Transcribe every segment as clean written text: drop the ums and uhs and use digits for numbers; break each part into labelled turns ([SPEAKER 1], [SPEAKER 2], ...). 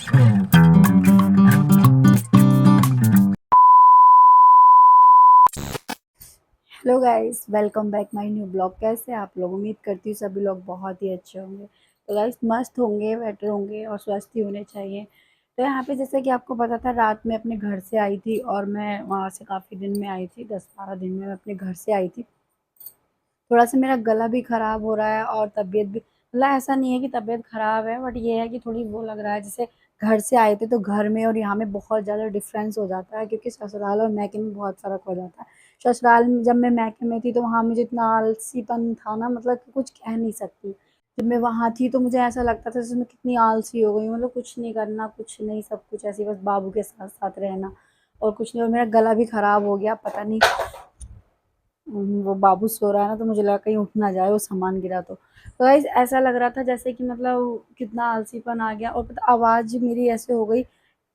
[SPEAKER 1] Hello guys, welcome back my new blog. कैसे हैं आप लोग? उम्मीद करती हूँ सभी लोग बहुत ही अच्छे होंगे। तो गाइस मस्त होंगे, बेटर होंगे और स्वस्थ ही होने चाहिए। तो यहाँ पे जैसे कि आपको पता था, रात में अपने घर से आई थी और मैं वहाँ से काफ़ी दिन में आई थी, 10-12 दिन में मैं अपने घर से आई थी। थोड़ा-सा मेरा गला भी ख़राब हो रहा है और तबीयत भी, मतलब ऐसा नहीं है कि तबीयत ख़राब है, बट ये है कि थोड़ी वो लग रहा है जैसे घर से आए थे तो घर में और यहाँ में बहुत ज़्यादा डिफ़रेंस हो जाता है, क्योंकि ससुराल और मायके में बहुत फ़र्क हो जाता है। ससुराल में जब मैं मायके में थी तो वहाँ मुझे इतना आलसीपन था ना, मतलब कि कुछ कह नहीं सकती। जब मैं वहाँ थी तो मुझे ऐसा लगता था जैसे मैं कितनी आलसी हो गई हूँ, मतलब कुछ नहीं करना, कुछ नहीं, सब कुछ ऐसे ही बस बाबू के साथ-साथ रहना और कुछ नहीं। और मेरा गला भी ख़राब हो गया, पता नहीं, वो बाबू सो रहा है ना, तो मुझे लगा कहीं उठ ना जाए, वो सामान गिरा तो। तो गाइस ऐसा लग रहा था जैसे कि मतलब कितना आलसीपन आ गया, और पता आवाज़ मेरी ऐसे हो गई,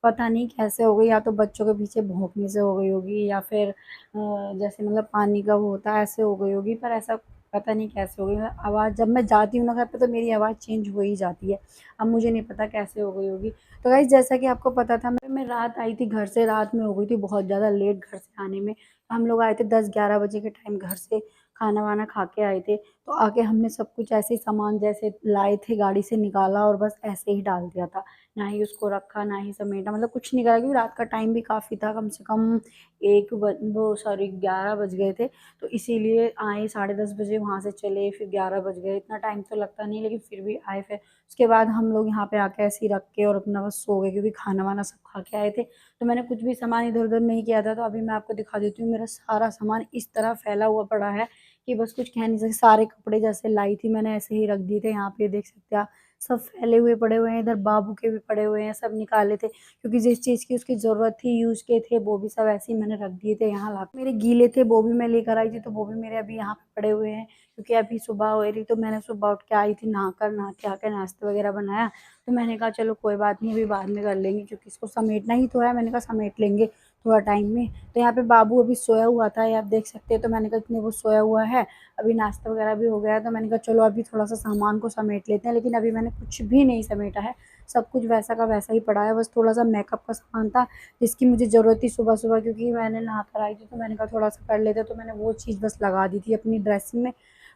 [SPEAKER 1] पता नहीं कैसे हो गई, या तो बच्चों के पीछे भौंकने से हो गई होगी या फिर जैसे मतलब पानी का वो होता है ऐसे हो गई होगी, पर ऐसा पता नहीं कैसे हो गई। मतलब आवाज़ जब मैं जाती हूँ ना घर पे तो मेरी आवाज़ चेंज हो ही जाती है। अब मुझे नहीं पता कैसे हो गई होगी। तो गाइस जैसा कि आपको पता था, मैं रात आई थी घर से, रात में हो गई थी बहुत ज़्यादा लेट घर से आने में। हम लोग आए थे 10-11 बजे के टाइम घर से, खाना-वाना खा के आए थे। तो आके हमने सब कुछ ऐसे ही सामान जैसे लाए थे गाड़ी से निकाला और बस ऐसे ही डाल दिया था। ना ही उसको रखा, ना ही समेटा, मतलब कुछ नहीं करा, क्योंकि रात का टाइम भी काफ़ी था, कम से कम 1 ब वो सॉरी 11 बज गए थे। तो इसीलिए आए, साढ़े 10 बजे वहाँ से चले, फिर 11 बज गए। इतना टाइम तो लगता नहीं, लेकिन फिर भी आए। फिर उसके बाद हम लोग यहाँ पे आके ऐसे ही रख के और अपना बस सो गए, क्योंकि खाना-वाना सब खा के आए थे। तो मैंने कुछ भी सामान इधर-उधर नहीं किया था, तो अभी मैं आपको दिखा देती हूँ। मेरा सारा सामान इस तरह फैला हुआ पड़ा है कि बस कुछ कह नहीं सकते। सारे कपड़े जैसे लाई थी मैंने ऐसे ही रख दिए थे, यहाँ पे देख सकते हैं आप, सब फैले हुए पड़े हुए हैं। इधर बाबू के भी पड़े हुए हैं, सब निकाले थे, क्योंकि जिस चीज़ की उसकी ज़रूरत थी, यूज़ के थे, वो भी सब ऐसे ही मैंने रख दिए थे यहाँ ला के। मेरे गीले थे वो भी मैं लेकर आई थी, तो वो भी मेरे अभी यहाँ पे पड़े हुए हैं, क्योंकि अभी सुबह हो रही, तो मैंने सुबह उठ के आई थी, नहा के आके नाश्ता वगैरह बनाया। तो मैंने कहा चलो कोई बात नहीं, अभी बाद में कर लेंगे, क्योंकि इसको समेटना ही तो है। मैंने कहा समेट लेंगे थोड़ा टाइम में। तो यहाँ पे बाबू अभी सोया हुआ था, ये आप देख सकते हैं। तो मैंने कहा इतने वो सोया हुआ है, अभी नाश्ता वगैरह भी हो गया है, तो मैंने कहा चलो अभी थोड़ा-सा सामान को समेट लेते हैं। लेकिन अभी मैंने कुछ भी नहीं समेटा है, सब कुछ वैसा का वैसा ही पड़ा है। बस थोड़ा-सा मेकअप का सामान था, जिसकी मुझे ज़रूरत थी सुबह-सुबह, क्योंकि मैंने नहा कर आई थी, तो मैंने कहा थोड़ा-सा कर लेते, तो मैंने वो चीज़ बस लगा दी थी अपनी ड्रेसिंग में।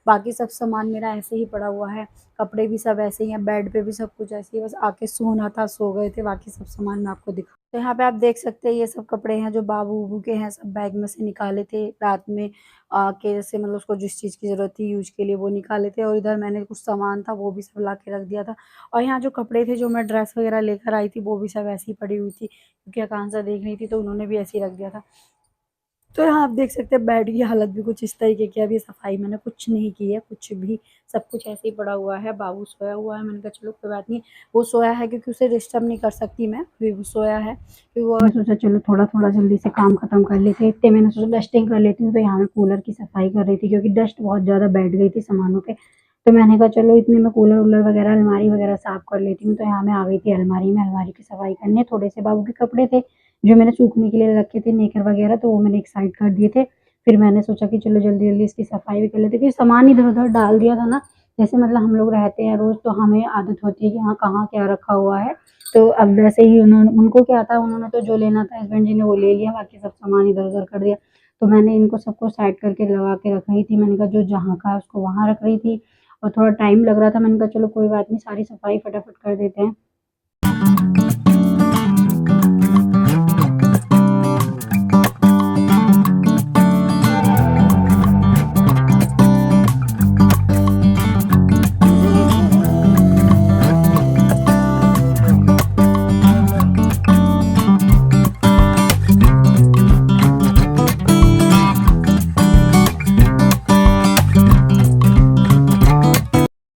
[SPEAKER 1] बाकी सब सामान मेरा ऐसे ही पड़ा हुआ है, कपड़े भी सब ऐसे ही हैं, बेड पे भी सब कुछ ऐसे ही है, बस आके सोना था, सो गए थे, बाकी सब सामान मैं आपको दिखा। तो यहाँ पे आप देख सकते हैं, ये सब कपड़े हैं जो बाबू-वूबू के हैं, सब बैग में से निकाले थे रात में आके, जैसे मतलब उसको जिस चीज़ की ज़रूरत थी यूज़ के लिए वो निकाले थे, और इधर मैंने कुछ सामान था वो भी सब ला के रख दिया था। और यहाँ जो कपड़े थे, जो मैं ड्रेस वगैरह लेकर आई थी, वो भी सब ऐसी ही पड़ी हुई थी, क्योंकि आकांक्षा देख रही थी, तो उन्होंने भी ऐसे ही रख दिया था। तो यहाँ आप देख सकते हैं बेड की हालत भी कुछ इस तरीके की है। अभी सफाई मैंने कुछ नहीं की है, कुछ भी, सब कुछ ऐसे ही पड़ा हुआ है। बाबू सोया हुआ है, मैंने कहा चलो कोई बात नहीं, वो सोया है क्योंकि उसे डिस्टर्ब नहीं कर सकती मैं, अभी वो सोया है। फिर वो मैंने सोचा चलो थोड़ा-थोड़ा जल्दी से काम खत्म कर लेते हैं। इतने मैंने सोचा डस्टिंग कर लेती हूँ, तो यहाँ मैं कूलर की सफाई कर रही थी, क्योंकि डस्ट बहुत ज़्यादा बैठ गई थी सामानों पे। तो मैंने कहा चलो इतने में कूलर-वूलर वगैरह, अलमारी वगैरह साफ कर लेती हूँ। तो यहाँ मैं आ गई थी अलमारी में, अलमारी की सफाई करने। थोड़े से बाबू के कपड़े थे, जो मैंने सूखने के लिए रखे थे, नेकर वगैरह, तो वो मैंने एक साइड कर दिए थे। फिर मैंने सोचा कि चलो जल्दी-जल्दी इसकी सफाई भी कर लेते हैं, क्योंकि सामान इधर-उधर डाल दिया था ना, जैसे मतलब हम लोग रहते हैं रोज़, तो हमें आदत होती है कि हाँ, कहाँ क्या रखा हुआ है। तो अब वैसे ही उनको क्या था, उन्होंने तो जो लेना था हस्बैंड जी ने वो ले लिया, बाकी सब सामान इधर-उधर कर दिया। तो मैंने इनको सबको साइड करके लगा के रख रही थी। मैंने कहा जो जहाँ का है उसको वहाँ रख रही थी, और थोड़ा टाइम लग रहा था, मैंने कहा चलो कोई बात नहीं, सारी सफाई फटाफट कर देते हैं।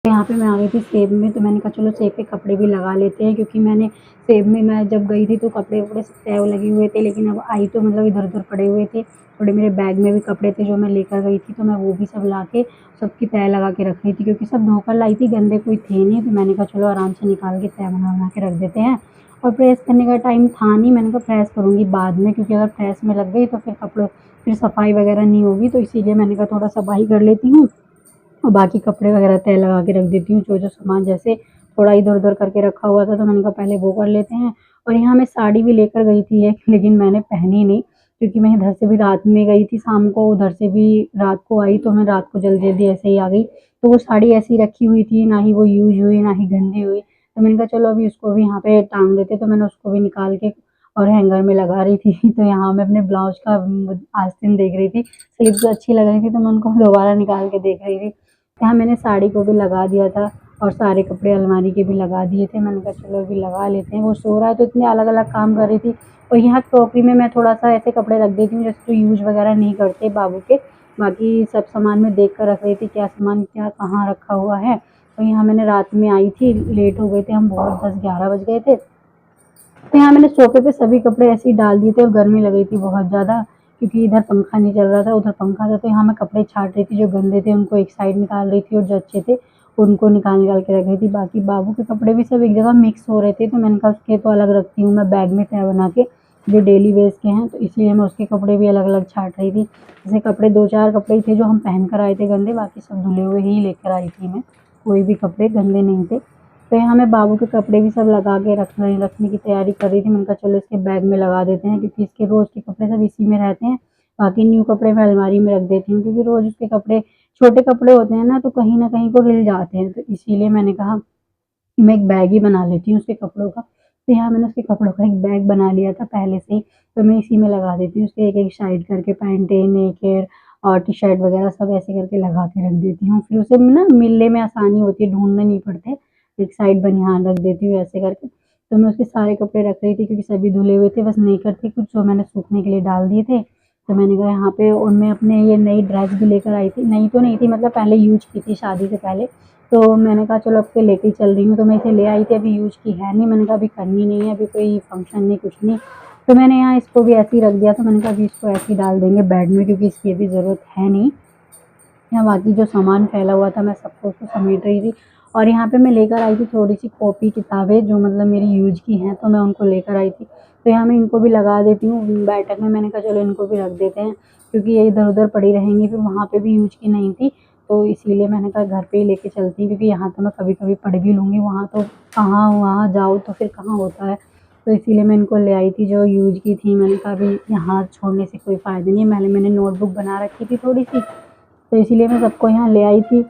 [SPEAKER 1] यहाँ पे मैं आ गई थी सेब में, तो मैंने कहा चलो सेब पे कपड़े भी लगा लेते हैं, क्योंकि मैंने सेब में मैं जब गई थी तो कपड़े-वपड़े सब तय लगे हुए थे, लेकिन अब आई तो मतलब इधर-उधर पड़े हुए थे। थोड़े मेरे बैग में भी कपड़े थे जो मैं लेकर गई थी, तो मैं वो भी सब लाके सबकी तह लगा के रख रही थी, क्योंकि सब धोकर लाई थी, गंदे कोई थे नहीं। तो मैंने कहा चलो आराम से निकाल के तह बना-बना के रख देते हैं। और प्रेस करने का टाइम था नहीं, मैंने कहा प्रेस करूँगी बाद में, क्योंकि अगर प्रेस में लग गई तो फिर कपड़ों फिर सफाई वगैरह नहीं होगी, तो इसीलिए मैंने कहा थोड़ा सफाई कर लेती हूँ और बाकी कपड़े वगैरह तह लगा के रख देती हूँ, जो-जो सामान जैसे थोड़ा इधर-उधर करके रखा हुआ था, तो मैंने कहा पहले वो कर लेते हैं। और यहाँ मैं साड़ी भी लेकर गई थी एक, लेकिन मैंने पहनी नहीं, क्योंकि मैं इधर से भी रात में गई थी शाम को, उधर से भी रात को आई, तो मैं रात को जल्दी-जल्दी ऐसे ही आ गई। तो वो साड़ी ऐसी ही रखी हुई थी, ना ही वो यूज़ हुई, ना ही गंदी हुई। तो मैंने कहा चलो अभी उसको भी यहाँ पे टाँग देते, तो मैंने उसको भी निकाल के और हैंगर में लगा रही थी। तो यहाँ मैं अपने ब्लाउज़ का आस्तीन देख रही थी, स्लीव्स अच्छी लग रही थी, तो मैं उनको दोबारा निकाल के देख रही थी। यहाँ मैंने साड़ी को भी लगा दिया था और सारे कपड़े अलमारी के भी लगा दिए थे। मैंने कहा चलो अभी लगा लेते हैं। वो सो रहा है तो इतने अलग-अलग काम कर रही थी। और यहाँ क्रॉकरी में मैं थोड़ा-सा ऐसे कपड़े रख देती हूँ जैसे जो यूज़ वगैरह नहीं करते बाबू के। बाकी सब सामान मैं देख कर रख रही थी, क्या सामान क्या कहाँ रखा हुआ है। तो यहाँ मैंने रात में आई थी, लेट हो गए थे हम बहुत, 10-11 बज गए थे। तो यहाँ मैंने सोफ़े पे सभी कपड़े ऐसे ही डाल दिए थे और गर्मी लग रही थी बहुत ज़्यादा, क्योंकि इधर पंखा नहीं चल रहा था, उधर पंखा था। तो यहाँ मैं कपड़े छाँट रही थी, जो गंदे थे उनको एक साइड निकाल रही थी और जो अच्छे थे उनको निकाल-निकाल के रख रही थी। बाकी बाबू के कपड़े भी सब एक जगह मिक्स हो रहे थे, तो मैंने कहा उसके तो अलग रखती हूँ मैं बैग में तह बना के, जो डेली वेयर्स के हैं, तो इसलिए मैं उसके कपड़े भी अलग-अलग छाँट रही थी। जैसे कपड़े 2-4 कपड़े ही थे जो हम पहन कर आए थे गंदे, बाकी सब धुले हुए ही लेकर आई थी मैं, कोई भी कपड़े गंदे नहीं थे। तो यहाँ मैं बाबू के कपड़े भी सब लगा के रखने की तैयारी कर रही थी। मैंने कहा चलो इसके बैग में लगा देते हैं, क्योंकि इसके रोज़ के कपड़े सब इसी में रहते हैं। बाकी न्यू कपड़े मैं अलमारी में रख देती हूँ, क्योंकि रोज़ उसके कपड़े छोटे कपड़े होते हैं ना, तो कहीं न कहीं को हिल जाते हैं। तो इसीलिए मैंने कहा कि मैं एक बैग ही बना लेती हूँ उसके कपड़ों का। तो यहाँ मैंने उसके कपड़ों का एक बैग बना लिया था पहले से ही, तो मैं इसी में लगा देती हूँ उसके एक-एक साइड करके, पैंटें, नेकर और टी-शर्ट वगैरह सब ऐसे करके लगा के रख देती हूँ। फिर उसे ना मिलने में आसानी होती है, ढूँढने नहीं पड़ते। एक साइड बनियान रख देती हूँ ऐसे करके। तो मैं उसके सारे कपड़े रख रही थी, क्योंकि सभी धुले हुए थे, बस नेकर थे कुछ जो मैंने सूखने के लिए डाल दिए थे। तो मैंने कहा यहाँ पे, और मैं अपने ये नई ड्रेस भी लेकर आई थी, नई तो नहीं थी मतलब पहले यूज़ की थी शादी से पहले। तो मैंने कहा चलो अब के लेके ही चल रही हूँ, तो मैं इसे ले आई थी, अभी यूज़ की है नहीं। मैंने कहा अभी करनी नहीं है, अभी कोई फंक्शन नहीं कुछ नहीं। तो मैंने यहाँ इसको भी ऐसे ही रख दिया था। मैंने कहा अभी इसको ऐसे ही डाल देंगे बेड में, क्योंकि इसकी अभी ज़रूरत है नहीं। यहाँ बाकी जो सामान फैला हुआ था मैं सबको उसको समेट रही थी। और यहाँ पे मैं लेकर आई थी थोड़ी-सी कॉपी किताबें जो मतलब मेरी यूज़ की हैं, तो मैं उनको लेकर आई थी। तो यहाँ मैं इनको भी लगा देती हूँ बैठक में। मैंने कहा चलो इनको भी रख देते हैं, क्योंकि ये इधर-उधर पड़ी रहेंगी, फिर वहाँ पे भी यूज़ की नहीं थी। तो इसीलिए मैंने कहा घर पे ही लेके चलती हूँ, क्योंकि यहाँ तो मैं कभी-कभी पढ़ भी लूँगी, वहाँ तो कहाँ, वहाँ जाओ तो फिर कहाँ होता है। तो इसीलिए मैं इनको ले आई थी जो यूज़ की थी। मैंने कहा अभी यहाँ छोड़ने से कोई फ़ायदा नहीं है। मैंने नोटबुक बना रखी थी थोड़ी-सी, तो इसीलिए मैं सबको यहाँ ले आई थी।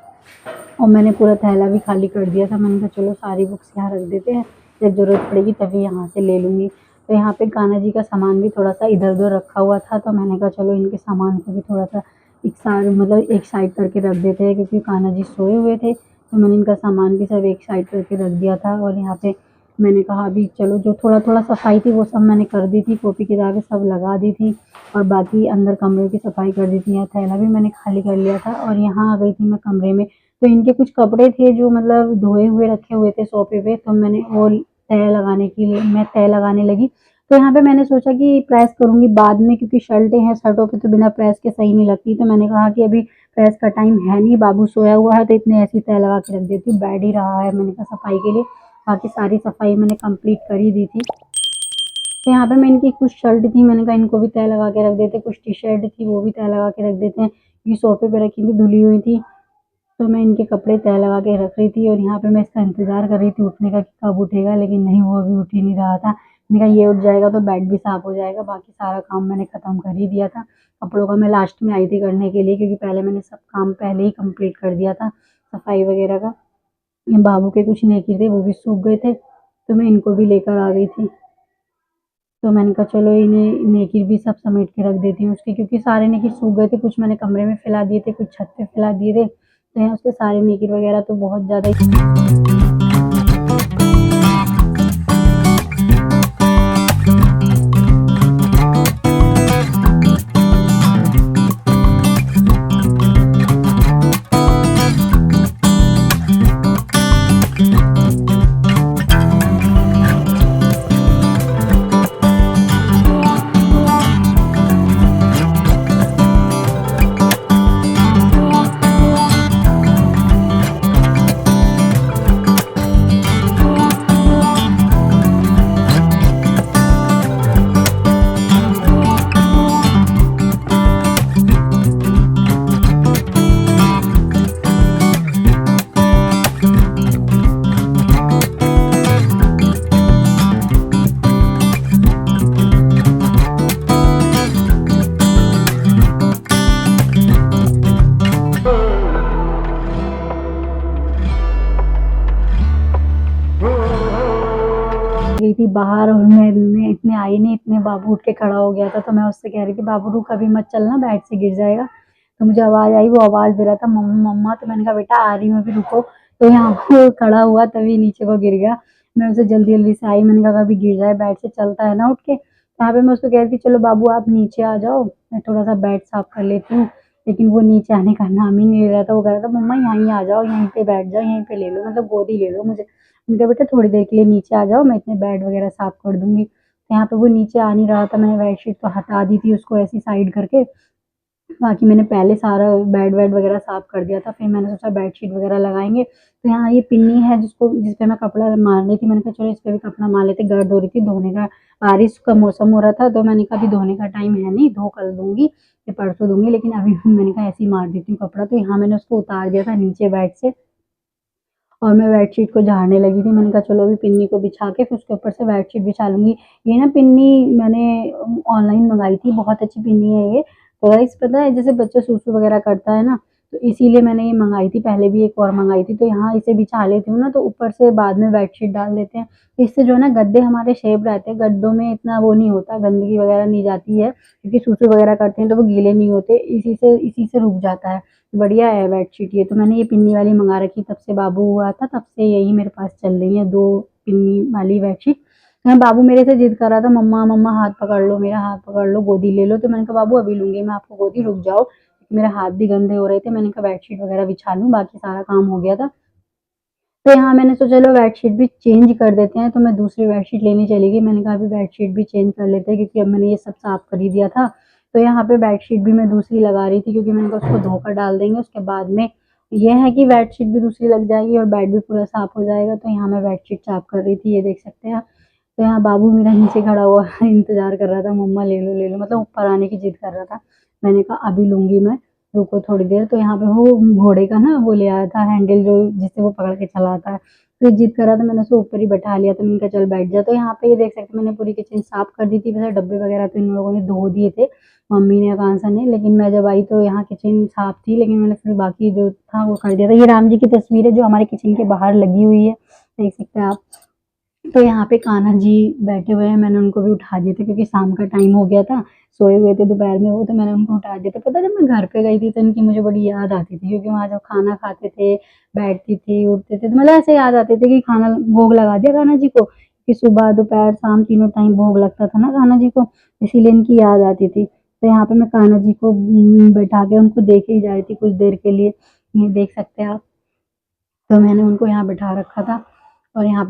[SPEAKER 1] और मैंने पूरा थैला भी खाली कर दिया था। मैंने कहा चलो सारी बुक्स यहाँ रख देते हैं, जब ज़रूरत पड़ेगी तभी यहाँ से ले लूँगी। तो यहाँ पे कान्हा जी का सामान भी थोड़ा-सा इधर-उधर रखा हुआ था, तो मैंने कहा चलो इनके सामान को भी थोड़ा-सा एक साइड करके रख देते हैं, क्योंकि कान्हा जी सोए हुए थे। तो मैंने इनका सामान भी सब एक साइड करके रख दिया था। और यहाँ पे मैंने कहा अभी चलो जो थोड़ा-थोड़ा सफाई थी वो सब मैंने कर दी थी, कॉपी किताबें सब लगा दी थी और बाकी अंदर कमरे की सफाई कर दी थी। यहाँ थैला भी मैंने खाली कर लिया था और यहाँ आ गई थी मैं कमरे में। तो इनके कुछ कपड़े थे जो मतलब धोए हुए रखे हुए थे सोफ़े पे, तो मैंने वो तह लगाने लगी। तो यहाँ पे मैंने सोचा कि प्रेस करूँगी बाद में, क्योंकि शर्टें हैं, शर्टों पे तो बिना प्रेस के सही नहीं लगती। तो मैंने कहा कि अभी प्रेस का टाइम है नहीं, बाबू सोया हुआ है, तो इतने ऐसे ही तह लगा के रख देती हूँ, बेड ही रहा है मैंने कहा सफाई के लिए। बाकी सारी सफाई मैंने कंप्लीट कर ही दी थी। तो यहाँ पे मैं इनकी कुछ शर्ट थी, मैंने कहा इनको भी तह लगा के रख देते, कुछ टी-शर्ट थी वो भी तह लगा के रख देते हैं, क्योंकि सोफ़े पे रखी थी, धुली हुई थी। तो मैं इनके कपड़े तह लगा के रख रही थी और यहाँ पे मैं इसका इंतज़ार कर रही थी उठने का कि कब उठेगा, लेकिन नहीं, वो अभी उठ ही नहीं रहा था। मैंने कहा ये उठ जाएगा तो बेड भी साफ़ हो जाएगा, बाकी सारा काम मैंने ख़त्म कर ही दिया था। कपड़ों का मैं लास्ट में आई थी करने के लिए, क्योंकि पहले मैंने सब काम पहले ही कंप्लीट कर दिया था, सफाई वगैरह का। ये बाबू के कुछ नेकी थे, वो भी सूख गए थे, तो मैं इनको भी लेकर आ गई थी। तो मैंने कहा चलो इन्हें नेकी भी सब समेट के रख देती हूँ उसके, क्योंकि सारे नेकी सूख गए थे, कुछ मैंने कमरे में फैला दिए थे, कुछ छत पे फैला दिए थे। तो यहाँ उसके सारे नेकी वगैरह तो बहुत ज़्यादा ही गई थी बाहर और मैं इतने आई नहीं, इतने बाबू उठ के खड़ा हो गया था। तो मैं उससे कह रही थी बाबू रुक अभी मत चलना, बेड से गिर जाएगा। तो मुझे आवाज़ आई, वो आवाज़ दे रहा था मम्मा मम्मा। तो मैंने कहा बेटा आ रही हूँ अभी रुको। तो यहाँ वो खड़ा हुआ तभी नीचे को गिर गया। मैं उसे जल्दी जल्दी से आई, मैंने कहा अभी गिर जाए, बेड से चलता है ना उठ के। यहाँ पे मैं उसको कह रही थी चलो बाबू आप नीचे आ जाओ, मैं थोड़ा सा बेड साफ कर लेती हूँ। लेकिन वो नीचे आने का नाम ही नहीं ले रहा था। वो कह रहा था मम्मा यहीं आ जाओ, यहीं पे बैठ जाओ, यहीं पे ले लो, मतलब गोदी ले लो मुझे। मैंने कहा बेटा थोड़ी देर के लिए नीचे आ जाओ, मैं इतने बेड वगैरह साफ कर दूंगी। तो यहाँ पे वो नीचे आ नहीं रहा था। मैंने बेडशीट तो हटा दी थी उसको ऐसी साइड करके। बाकी मैंने पहले सारा बेड वेड वगैरह साफ कर दिया था। फिर मैंने सोचा बेडशीट वगैरह लगाएंगे। तो यहाँ ये पिन्नी है जिसको जिस पे मैं कपड़ा मार रही थी, मैंने कहा चलो इस पे भी कपड़ा मार लेते, गर्द हो रही थी धोने का। बारिश का मौसम हो रहा था तो मैंने कहा अभी धोने का टाइम है नहीं, धो कल दूंगी या परसों दूंगी, लेकिन अभी मैंने कहा ऐसे ही मार देती हूँ कपड़ा। तो यहाँ मैंने उसको उतार दिया था नीचे बेड से और मैं बेडशीट को झाड़ने लगी थी। मैंने कहा चलो अभी पिन्नी को बिछा के फिर उसके ऊपर से बेडशीट बिछा लूँगी। ये ना पिन्नी मैंने ऑनलाइन मंगाई थी, बहुत अच्छी पिन्नी है ये। तो गाइस पता है जैसे बच्चा सूसू वगैरह करता है ना, तो इसीलिए मैंने ये मंगाई थी। पहले भी एक और मंगाई थी। तो यहाँ इसे बिछा लेती हूँ ना, तो ऊपर से बाद में बेडशीट डाल देते हैं। तो इससे जो है ना गद्दे हमारे शेप रहते हैं, गद्दों में इतना वो नहीं होता, गंदगी वगैरह नहीं जाती है, क्योंकि सूसू वगैरह करते हैं तो वो गीले नहीं होते, इसी से रुक जाता है। बढ़िया है बेडशीट ये। तो मैंने ये पिन्नी वाली मंगा रखी, तब से बाबू हुआ था तब से यही मेरे पास चल रही है 2 पिन्नी वाली बेडशीट। बाबू मेरे से जिद कर रहा था मम्मा मम्मा हाथ पकड़ लो, मेरा हाथ पकड़ लो, गोदी ले लो। तो मैंने कहा बाबू अभी लूंगी मैं आपको गोदी, रुक जाओ, क्योंकि मेरे हाथ भी गंदे हो रहे थे। मैंने कहा बेडशीट वगैरह बिछा लूँ, बाकी सारा काम हो गया था। तो यहाँ मैंने सोचा चलो बेडशीट भी चेंज कर देते हैं। तो मैं दूसरी बेडशीट लेने चली गई। मैंने कहा अभी बेडशीट भी चेंज कर लेते हैं, क्योंकि अब मैंने ये सब साफ कर ही दिया था। तो यहाँ पे बेडशीट भी मैं दूसरी लगा रही थी, क्योंकि मैंने कहा उसको धोकर डाल देंगे, उसके बाद में ये है कि बेडशीट भी दूसरी लग जाएगी और बेड भी पूरा साफ हो जाएगा। तो यहाँ मैं बेडशीट साफ कर रही थी, ये देख सकते हैं आप। तो यहाँ बाबू मेरा नीचे खड़ा हुआ इंतजार कर रहा था, मम्मा ले लो, मतलब ऊपर आने की जिद कर रहा था। मैंने कहा अभी लूंगी मैं, रुको थोड़ी देर। तो यहाँ पे वो घोड़े का ना वो ले आया था हैंडल, जो जिससे वो पकड़ के चलाता है। फिर जिद करा तो मैंने उसको ऊपर ही बैठा लिया। तो मैंने कहा चल बैठ जा। तो यहाँ पे ये देख सकते हैं मैंने पूरी किचन साफ कर दी थी। वैसे डब्बे वगैरह तो इन लोगों ने धो दिए थे, मम्मी ने आकांक्षा ने, लेकिन मैं जब आई तो यहाँ किचन साफ थी, लेकिन मैंने फिर बाकी जो था वो कर दिया था। ये राम जी की तस्वीर है जो हमारे किचन के बाहर लगी हुई है, देख सकते हैं आप। तो यहाँ पे कान्हा जी बैठे हुए हैं, मैंने उनको भी उठा दिए थे, क्योंकि शाम का टाइम हो गया था, सोए हुए थे दोपहर में वो। तो मैंने उनको उठा दिया था। पता है जब मैं घर पे गई थी तो इनकी मुझे बड़ी याद आती थी, क्योंकि वहाँ जब खाना खाते थे, बैठती थी, उठते थे, तो मतलब ऐसे याद आते थे कि खाना भोग लगा दिया कान्हा जी को, कि सुबह दोपहर शाम तीनों टाइम भोग लगता था ना कान्हा जी को, इसीलिए इनकी याद आती थी। तो यहाँ पे मैं कान्हा जी को बैठा के उनको देखे ही जा रही थी कुछ देर के लिए, ये देख सकते हैं आप। तो मैंने उनको यहाँ बिठा रखा था। और यहाँ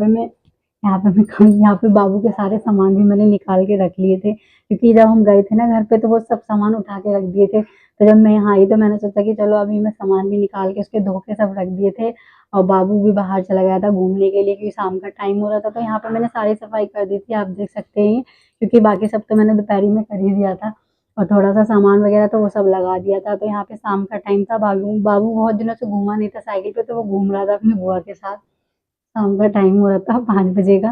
[SPEAKER 1] पे बाबू के सारे सामान भी मैंने निकाल के रख लिए थे, क्योंकि जब हम गए थे ना घर पे तो वो सब सामान उठा के रख दिए थे। तो जब मैं यहाँ आई तो मैंने सोचा कि चलो अभी मैं सामान भी निकाल के उसके धो के सब रख दिए थे। और बाबू भी बाहर चला गया था घूमने के लिए, क्योंकि शाम का टाइम हो रहा था। तो यहाँ पे मैंने सारी सफाई कर दी थी, आप देख सकते हैं, क्योंकि बाकी सब तो मैंने दोपहरी में कर ही दिया था। और थोड़ा सा सामान वगैरह तो वो सब लगा दिया था। तो यहाँ पे शाम का टाइम था, बाबू बाबू बहुत दिनों से घूमा नहीं था साइकिल पे, तो वो घूम रहा था अपनी बुआ के साथ। शाम का टाइम हो रहा था 5 बजे का।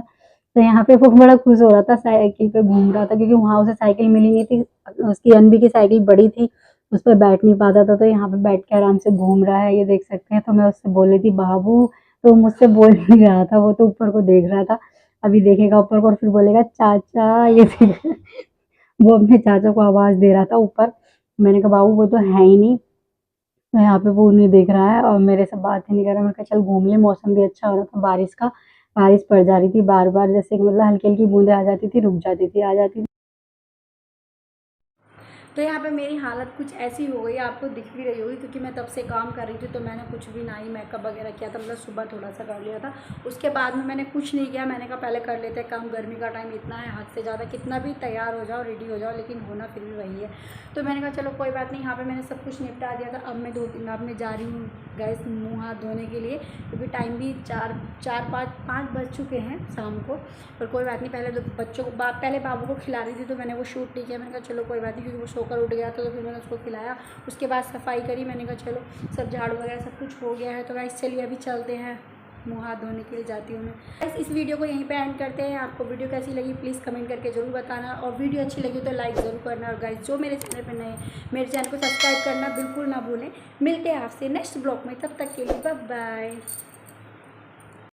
[SPEAKER 1] तो यहाँ पे वो बड़ा खुश हो रहा था, साइकिल पे घूम रहा था, क्योंकि वहाँ उसे साइकिल मिली नहीं थी। उसकी अनबी की साइकिल बड़ी थी, उस पर बैठ नहीं पाता था। तो यहाँ पे बैठ के आराम से घूम रहा है, ये देख सकते हैं। तो मैं उससे बोल रही थी बाबू, तो मुझसे बोल नहीं रहा था, वो तो ऊपर को देख रहा था। अभी देखेगा ऊपर को और फिर बोलेगा चाचा, ये देख वो अपने चाचा को आवाज दे रहा था ऊपर। मैंने कहा बाबू वो तो है ही नहीं। तो यहाँ पे वो उन्हें देख रहा है और मेरे से बात ही नहीं कर रहा। मैंने कहा चल घूम ले, मौसम भी अच्छा हो रहा था बारिश का, बारिश पड़ जा रही थी बार बार, जैसे कि मतलब हल्की हल्की बूंदे आ जाती थी, रुक जाती थी, आ जाती थी। तो यहाँ पे मेरी हालत कुछ ऐसी हो गई, आपको दिख भी रही होगी, क्योंकि मैं तब से काम कर रही थी। तो मैंने कुछ भी ना ही मेकअप वगैरह किया था, मतलब सुबह थोड़ा सा कर लिया था, उसके बाद में मैंने कुछ नहीं किया। मैंने कहा पहले कर लेते हैं काम, गर्मी का टाइम इतना है हद से ज़्यादा, कितना भी तैयार हो जाओ रेडी हो जाओ, लेकिन होना फिर भी वही है। तो मैंने कहा चलो कोई बात नहीं, यहाँ पर मैंने सब कुछ निपटा दिया था। अब मैं जा रही हूँ गैस मुँह हाथ धोने के लिए, क्योंकि टाइम भी 4-5 बज चुके हैं शाम को। पर कोई बात नहीं, पहले तो बच्चों को पहले बाबू को खिला रही थी, तो मैंने वो शूट नहीं किया। मैंने कहा चलो कोई बात नहीं, क्योंकि वो सोकर उठ गया था। तो फिर मैंने उसको खिलाया, उसके बाद सफाई करी। मैंने कहा चलो सब झाड़ू वगैरह सब कुछ हो गया है। तो गाइस चलिए अभी चलते हैं, मुँह हाथ धोने के लिए जाती हूँ मैं। गाइस इस वीडियो को यहीं पे एंड करते हैं। आपको वीडियो कैसी लगी प्लीज़ कमेंट करके ज़रूर बताना, और वीडियो अच्छी लगी तो लाइक ज़रूर करना। और गाइस जो मेरे चैनल पर नए हैं, मेरे चैनल को सब्सक्राइब करना बिल्कुल ना भूलें। मिलते हैं आपसे नेक्स्ट ब्लॉग में, तब तक के लिए बाय बाय।